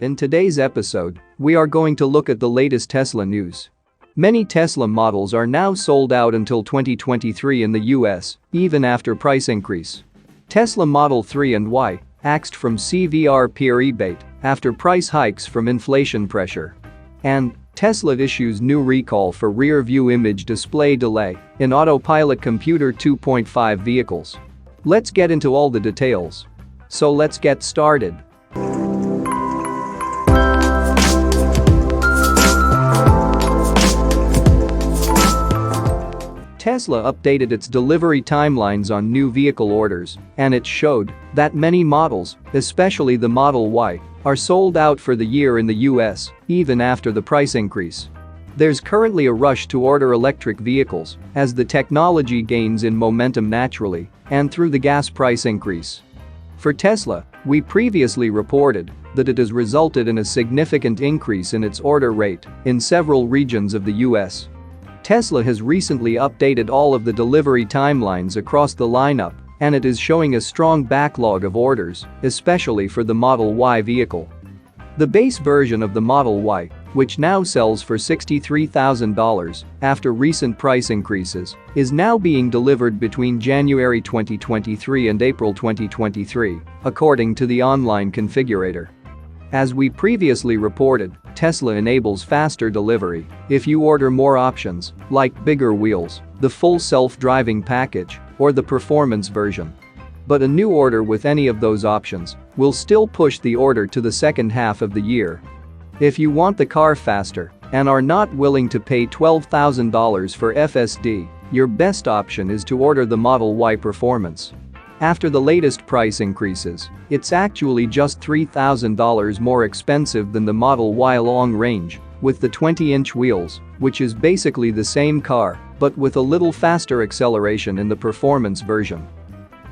In today's episode, we are going to look at the latest Tesla news. Many Tesla models are now sold out until 2023 in the US, even after price increase. Tesla Model 3 and Y axed from CVRP rebate after price hikes from inflation pressure. And Tesla issues new recall for rear-view image display delay in Autopilot Computer 2.5 vehicles. Let's get into all the details. So let's get started. Tesla updated its delivery timelines on new vehicle orders, and it showed that many models, especially the Model Y, are sold out for the year in the US, even after the price increase. There's currently a rush to order electric vehicles as the technology gains in momentum naturally and through the gas price increase. For Tesla, we previously reported that it has resulted in a significant increase in its order rate in several regions of the US. Tesla has recently updated all of the delivery timelines across the lineup, and it is showing a strong backlog of orders, especially for the Model Y vehicle. The base version of the Model Y, which now sells for $63,000 after recent price increases, is now being delivered between January 2023 and April 2023, according to the online configurator. As we previously reported, Tesla enables faster delivery if you order more options, like bigger wheels, the full self-driving package, or the performance version. But a new order with any of those options will still push the order to the second half of the year. If you want the car faster and are not willing to pay $12,000 for FSD, your best option is to order the Model Y Performance. After the latest price increases, it's actually just $3,000 more expensive than the Model Y long range, with the 20-inch wheels, which is basically the same car, but with a little faster acceleration in the performance version.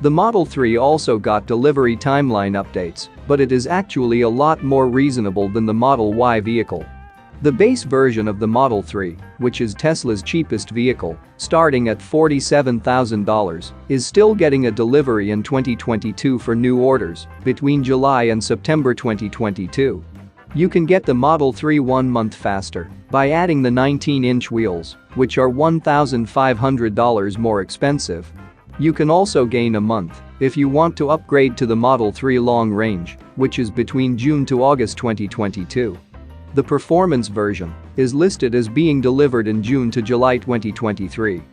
The Model 3 also got delivery timeline updates, but it is actually a lot more reasonable than the Model Y vehicle. The base version of the Model 3, which is Tesla's cheapest vehicle, starting at $47,000, is still getting a delivery in 2022 for new orders between July and September 2022. You can get the Model 3 1 month faster by adding the 19-inch wheels, which are $1,500 more expensive. You can also gain a month if you want to upgrade to the Model 3 long range, which is between June to August 2022. The performance version is listed as being delivered in June to July 2023.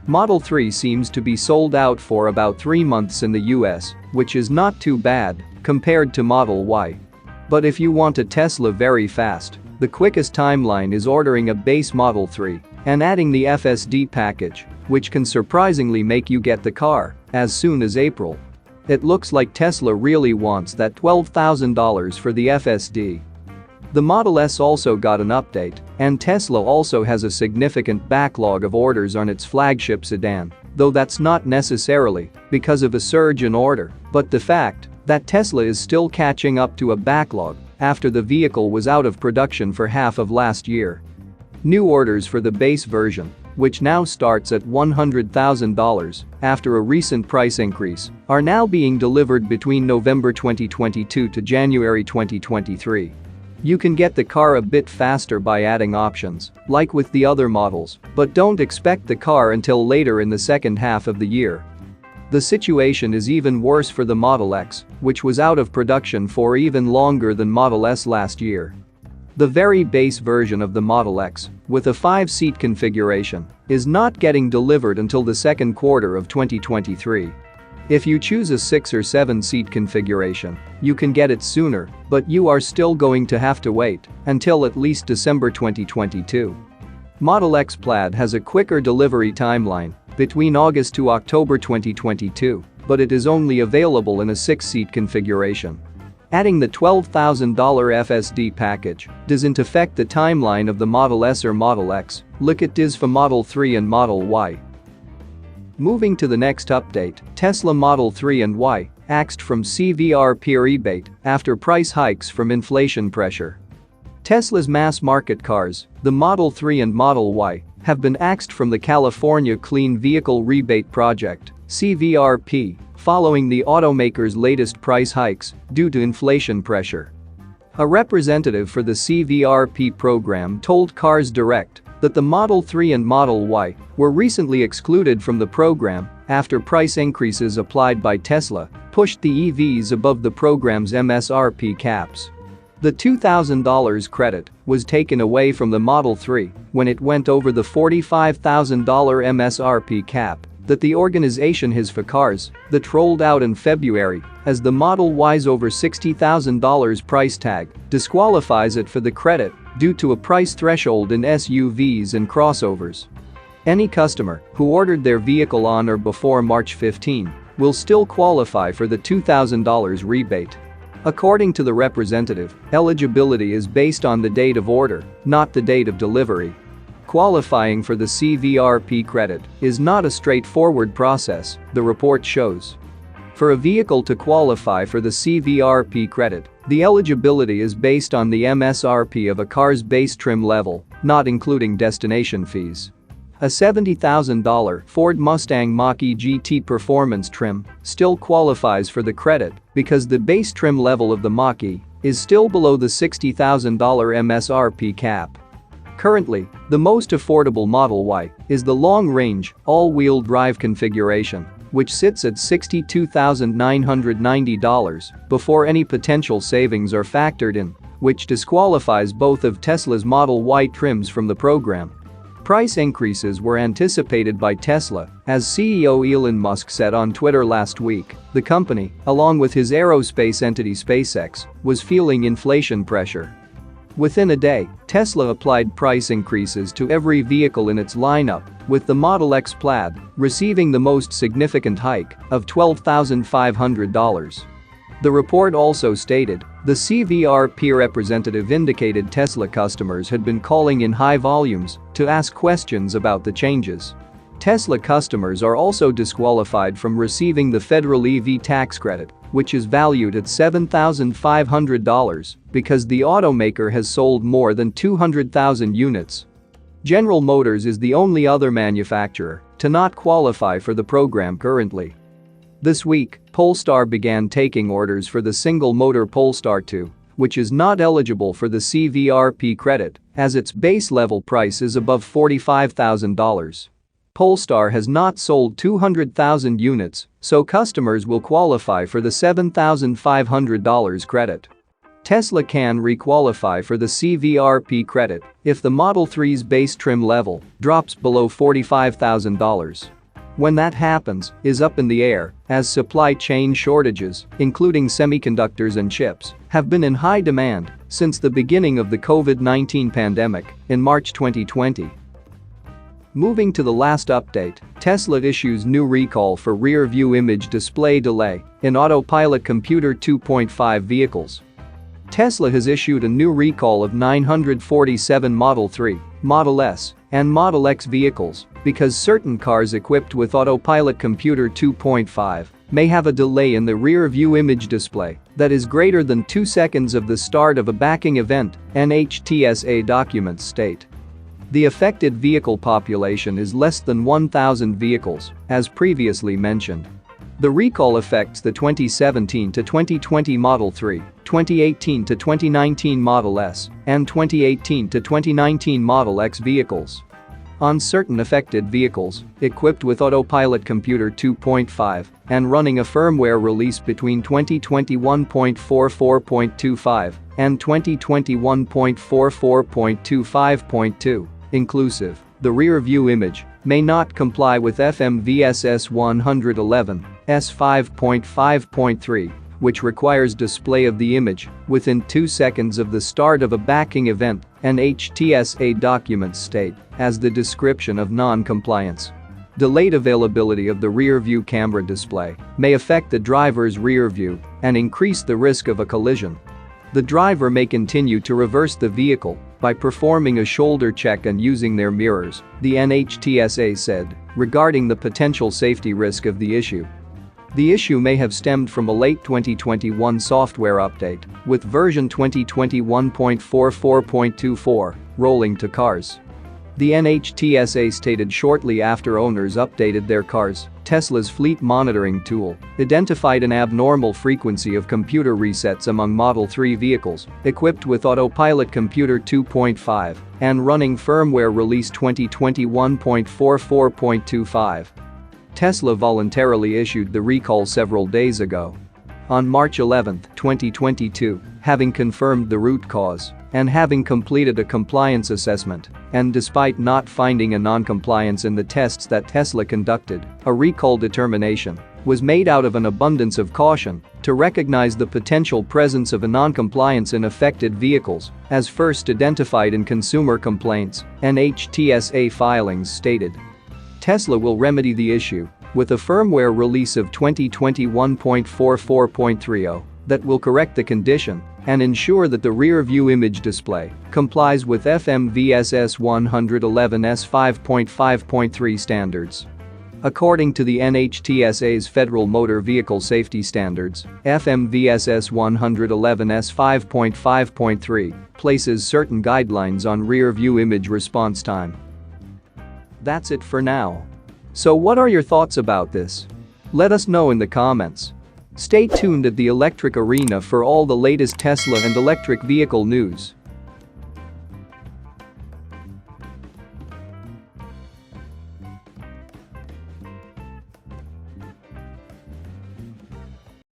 Model 3 seems to be sold out for about 3 months in the US, which is not too bad compared to Model Y. But if you want a Tesla very fast, the quickest timeline is ordering a base Model 3 and adding the FSD package, which can surprisingly make you get the car as soon as April. It looks like Tesla really wants that $12,000 for the FSD. The Model S also got an update, and Tesla also has a significant backlog of orders on its flagship sedan, though that's not necessarily because of a surge in order, but the fact that Tesla is still catching up to a backlog after the vehicle was out of production for half of last year. New orders for the base version, which now starts at $100,000 after a recent price increase, are now being delivered between November 2022 to January 2023. You can get the car a bit faster by adding options, like with the other models, but don't expect the car until later in the second half of the year. The situation is even worse for the Model X, which was out of production for even longer than Model S last year. The very base version of the Model X, with a 5-seat configuration, is not getting delivered until the second quarter of 2023. If you choose a 6 or 7-seat configuration, you can get it sooner, but you are still going to have to wait until at least December 2022. Model X Plaid has a quicker delivery timeline between August to October 2022, but it is only available in a 6-seat configuration. Adding the $12,000 FSD package doesn't affect the timeline of the Model S or Model X, like it does for Model 3 and Model Y. Moving to the next update, Tesla Model 3 and Y axed from CVRP rebate after price hikes from inflation pressure. Tesla's mass-market cars, the Model 3 and Model Y, have been axed from the California Clean Vehicle Rebate Project (CVRP) following the automaker's latest price hikes due to inflation pressure. A representative for the CVRP program told Cars Direct that the Model 3 and Model Y were recently excluded from the program after price increases applied by Tesla pushed the EVs above the program's MSRP caps. The $2,000 credit was taken away from the Model 3 when it went over the $45,000 MSRP cap that the organization has for cars that rolled out in February, as the Model Y's over $60,000 price tag disqualifies it for the credit due to a price threshold in SUVs and crossovers. Any customer who ordered their vehicle on or before March 15 will still qualify for the $2,000 rebate. According to the representative, eligibility is based on the date of order, not the date of delivery. Qualifying for the CVRP credit is not a straightforward process, the report shows. For a vehicle to qualify for the CVRP credit, the eligibility is based on the MSRP of a car's base trim level, not including destination fees. A $70,000 Ford Mustang Mach-E GT Performance trim still qualifies for the credit because the base trim level of the Mach-E is still below the $60,000 MSRP cap. Currently, the most affordable Model Y is the long-range, all-wheel drive configuration, which sits at $62,990 before any potential savings are factored in, which disqualifies both of Tesla's Model Y trims from the program. Price increases were anticipated by Tesla, as CEO Elon Musk said on Twitter last week. The company, along with his aerospace entity SpaceX, was feeling inflation pressure. Within a day, Tesla applied price increases to every vehicle in its lineup, with the Model X Plaid receiving the most significant hike of $12,500. The report also stated the CVRP representative indicated Tesla customers had been calling in high volumes to ask questions about the changes. Tesla customers are also disqualified from receiving the federal EV tax credit, which is valued at $7,500 because the automaker has sold more than 200,000 units. General Motors is the only other manufacturer to not qualify for the program currently. This week, Polestar began taking orders for the single-motor Polestar 2, which is not eligible for the CVRP credit as its base level price is above $45,000. Polestar has not sold 200,000 units, so customers will qualify for the $7,500 credit. Tesla can re-qualify for the CVRP credit if the Model 3's base trim level drops below $45,000. When that happens is up in the air, as supply chain shortages, including semiconductors and chips, have been in high demand since the beginning of the COVID-19 pandemic in March 2020. Moving to the last update, Tesla issues new recall for rear-view image display delay in Autopilot Computer 2.5 vehicles. Tesla has issued a new recall of 947 Model 3, Model S, and Model X vehicles because certain cars equipped with Autopilot Computer 2.5 may have a delay in the rear-view image display that is greater than 2 seconds of the start of a backing event, NHTSA documents state. The affected vehicle population is less than 1,000 vehicles, as previously mentioned. The recall affects the 2017 to 2020 Model 3, 2018 to 2019 Model S, and 2018 to 2019 Model X vehicles. On certain affected vehicles, equipped with Autopilot Computer 2.5 and running a firmware release between 2021.44.25 and 2021.44.25.2, inclusive, the rear-view image may not comply with FMVSS 111, S5.5.3, which requires display of the image within 2 seconds of the start of a backing event, and HTSA documents state, as the description of non-compliance. Delayed availability of the rear-view camera display may affect the driver's rear view and increase the risk of a collision. The driver may continue to reverse the vehicle by performing a shoulder check and using their mirrors, the NHTSA said, regarding the potential safety risk of the issue. The issue may have stemmed from a late 2021 software update, with version 2021.44.24 rolling to cars. The NHTSA stated shortly after owners updated their cars, Tesla's fleet monitoring tool identified an abnormal frequency of computer resets among Model 3 vehicles equipped with Autopilot Computer 2.5 and running firmware release 2021.44.25. Tesla voluntarily issued the recall several days ago. On March 11, 2022, having confirmed the root cause and having completed a compliance assessment, and despite not finding a non-compliance in the tests that Tesla conducted, a recall determination was made out of an abundance of caution to recognize the potential presence of a non-compliance in affected vehicles, as first identified in consumer complaints, NHTSA filings stated. Tesla will remedy the issue with a firmware release of 2021.44.30 that will correct the condition and ensure that the rear-view image display complies with FMVSS 111S 5.5.3 standards. According to the NHTSA's Federal Motor Vehicle Safety Standards, FMVSS 111S 5.5.3 places certain guidelines on rear-view image response time. That's it for now. So what are your thoughts about this? Let us know in the comments. Stay tuned at the Electric Arena for all the latest Tesla and electric vehicle news.